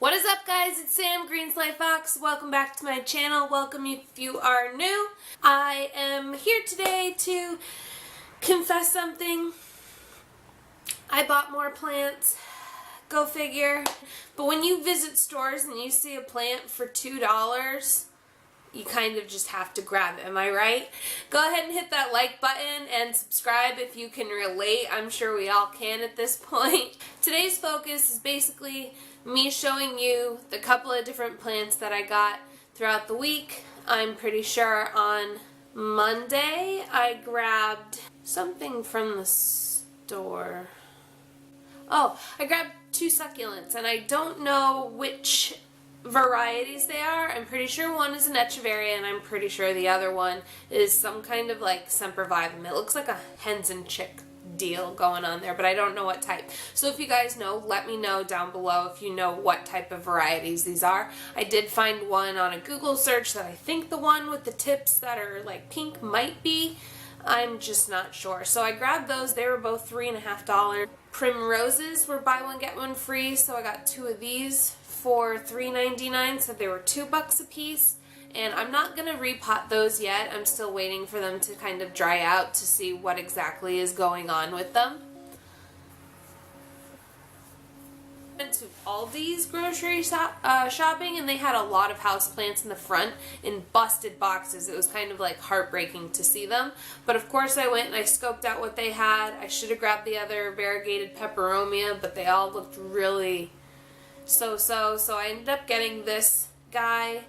What is up, guys? It's Sam, Greenslide Fox. Welcome back to my channel. Welcome if you are new. I am here today to confess something. I bought more plants. Go figure. But when you visit stores and you see a plant for $2, you kind of just have to grab it. Am I right? Go ahead and hit that like button and subscribe if you can relate. I'm sure we all can at this point. Today's focus is basically me showing you the couple of different plants that I got throughout the week. I'm pretty sure on Monday I grabbed something from the store. Oh, I grabbed 2 succulents, and I don't know which varieties they are. I'm pretty sure one is an echeveria, and I'm pretty sure the other one is some kind of like sempervivum. It looks like a hens and chick deal going on there, but I don't know what type. So if you guys know, let me know down below if you know what type of varieties these are. I did find one on a Google search that I think the one with the tips that are like pink might be. I'm just not sure. So I grabbed those. They were both $3.50. Primroses were buy one get one free, so I got 2 of these for $3.99, so they were $2 a piece. And I'm not going to repot those yet. I'm still waiting for them to kind of dry out to see what exactly is going on with them. I went to Aldi's grocery shopping, and they had a lot of houseplants in the front in busted boxes. It was kind of like heartbreaking to see them. But of course I went and I scoped out what they had. I should have grabbed the other variegated peperomia, but they all looked really so-so. So I ended up getting this guy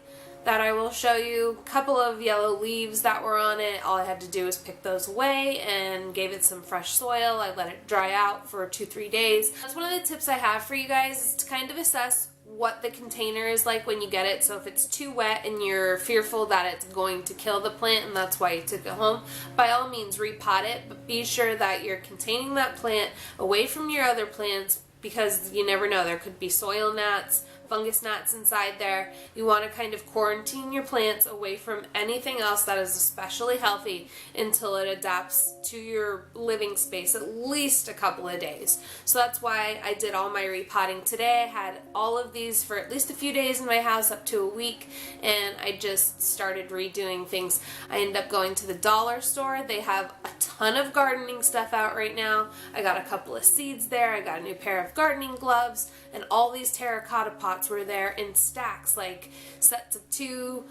that I will show you. A couple of yellow leaves that were on it. All I had to do was pick those away and gave it some fresh soil. I let it dry out for 2-3 days. That's one of the tips I have for you guys, is to kind of assess what the container is like when you get it. So if it's too wet and you're fearful that it's going to kill the plant and that's why you took it home, by all means repot it, but be sure that you're containing that plant away from your other plants, because you never know, there could be soil gnats, fungus gnats inside there. You want to kind of quarantine your plants away from anything else that is especially healthy until it adapts to your living space, at least a couple of days. So that's why I did all my repotting today. I had all of these for at least a few days in my house, up to a week, and I just started redoing things. I ended up going to the dollar store. They have a ton of gardening stuff out right now. I got a couple of seeds there. I got a new pair of gardening gloves, and all these terracotta pots were there in stacks, like sets of 2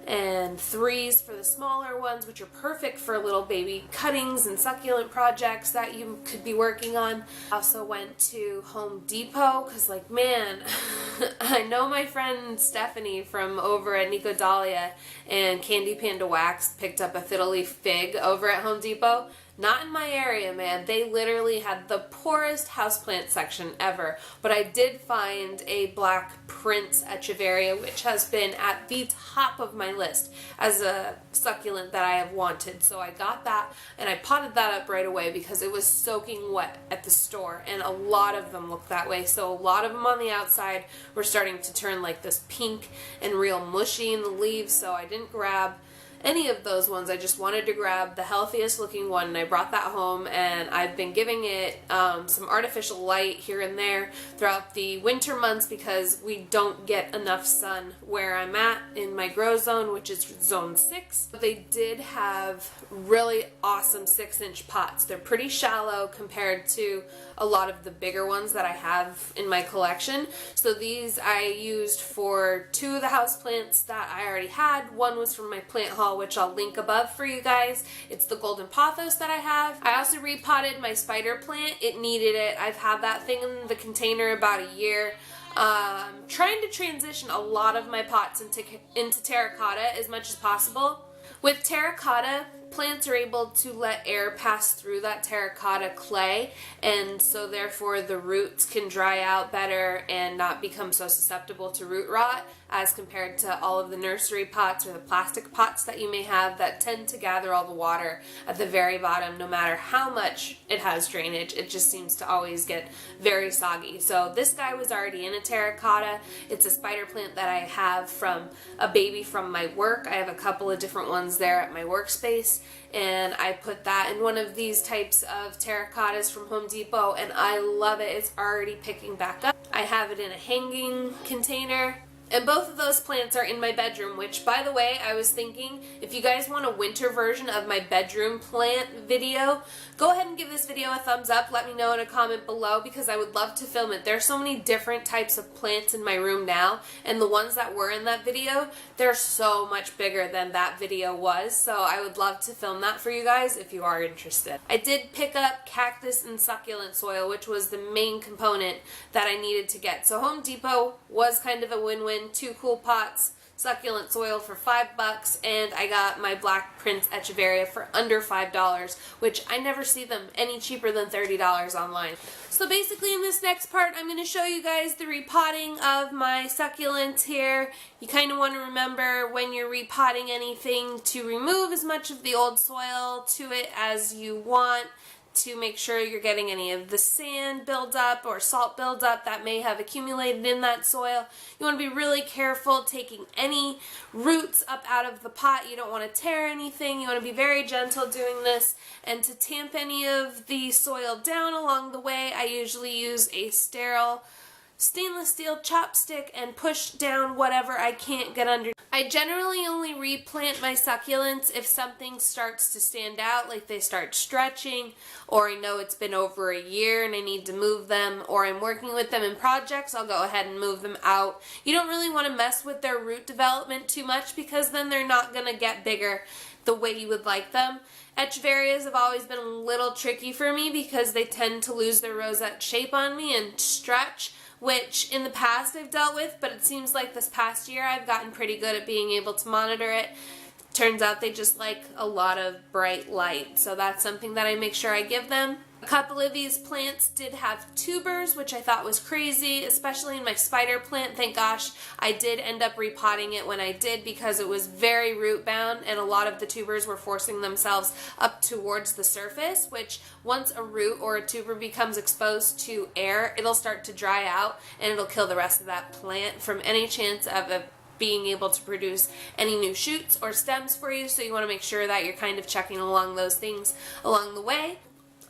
and 3s for the smaller ones, which are perfect for little baby cuttings and succulent projects that you could be working on. I also went to Home Depot because, like, man, I know my friend Stephanie from over at Nico Dahlia and Candy Panda Wax picked up a fiddle leaf fig over at Home Depot. Not in my area, man. They literally had the poorest houseplant section ever. But I did find a black Prince echeveria, which has been at the top of my list as a succulent that I have wanted. So I got that, and I potted that up right away because it was soaking wet at the store, and a lot of them look that way. So a lot of them on the outside were starting to turn like this pink and real mushy in the leaves, so I didn't grab any of those ones. I just wanted to grab the healthiest looking one, and I brought that home, and I've been giving it some artificial light here and there throughout the winter months because we don't get enough sun where I'm at in my grow zone, which is zone 6. They did have really awesome 6-inch pots. They're pretty shallow compared to a lot of the bigger ones that I have in my collection. So these I used for 2 of the houseplants that I already had. One was from my plant haul, which I'll link above for you guys. It's the golden pothos that I have. I also repotted my spider plant. It needed it. I've had that thing in the container about a year. Trying to transition a lot of my pots into terracotta as much as possible. With terracotta, plants are able to let air pass through that terracotta clay, and so therefore the roots can dry out better and not become so susceptible to root rot as compared to all of the nursery pots or the plastic pots that you may have that tend to gather all the water at the very bottom. No matter how much it has drainage, it just seems to always get very soggy. So this guy was already in a terracotta. It's a spider plant that I have from a baby from my work. I have a couple of different ones there at my workspace, and I put that in one of these types of terracottas from Home Depot, and I love it. It's already picking back up. I have it in a hanging container. And both of those plants are in my bedroom, which, by the way, I was thinking, if you guys want a winter version of my bedroom plant video, go ahead and give this video a thumbs up. Let me know in a comment below, because I would love to film it. There's so many different types of plants in my room now, and the ones that were in that video, they're so much bigger than that video was, so I would love to film that for you guys if you are interested. I did pick up cactus and succulent soil, which was the main component that I needed to get. So Home Depot was kind of a win-win. 2 cool pots, succulent soil for $5, and I got my Black Prince Echeveria for under $5, which I never see them any cheaper than $30 online. So basically in this next part, I'm going to show you guys the repotting of my succulents here. You kind of want to remember when you're repotting anything to remove as much of the old soil to it as you want, to make sure you're getting any of the sand buildup or salt buildup that may have accumulated in that soil. You want to be really careful taking any roots up out of the pot. You don't want to tear anything. You want to be very gentle doing this. And to tamp any of the soil down along the way, I usually use a sterile stainless steel chopstick and push down whatever I can't get under. I generally only replant my succulents if something starts to stand out, like they start stretching, or I know it's been over a year and I need to move them, or I'm working with them in projects. I'll go ahead and move them out. You don't really want to mess with their root development too much, because then they're not going to get bigger the way you would like them. Echeverias have always been a little tricky for me because they tend to lose their rosette shape on me and stretch, which in the past I've dealt with, but it seems like this past year I've gotten pretty good at being able to monitor it. Turns out they just like a lot of bright light, so that's something that I make sure I give them. A couple of these plants did have tubers, which I thought was crazy, especially in my spider plant. Thank gosh I did end up repotting it when I did, because it was very root bound and a lot of the tubers were forcing themselves up towards the surface, which once a root or a tuber becomes exposed to air, it'll start to dry out and it'll kill the rest of that plant from any chance of being able to produce any new shoots or stems for you. So you want to make sure that you're kind of checking along those things along the way.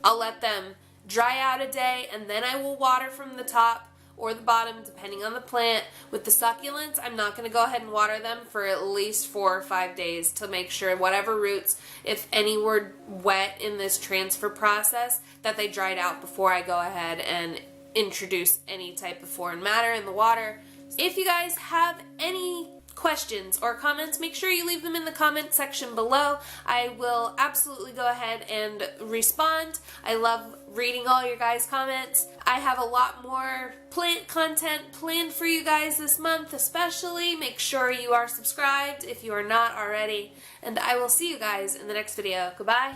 I'll let them dry out a day, and then I will water from the top or the bottom, depending on the plant. With the succulents, I'm not going to go ahead and water them for at least 4 or 5 days to make sure whatever roots, if any were wet in this transfer process, that they dried out before I go ahead and introduce any type of foreign matter in the water. If you guys have any questions or comments, make sure you leave them in the comment section below. I will absolutely go ahead and respond. I love reading all your guys' comments. I have a lot more plant content planned for you guys this month especially. Make sure you are subscribed if you are not already, and I will see you guys in the next video. Goodbye.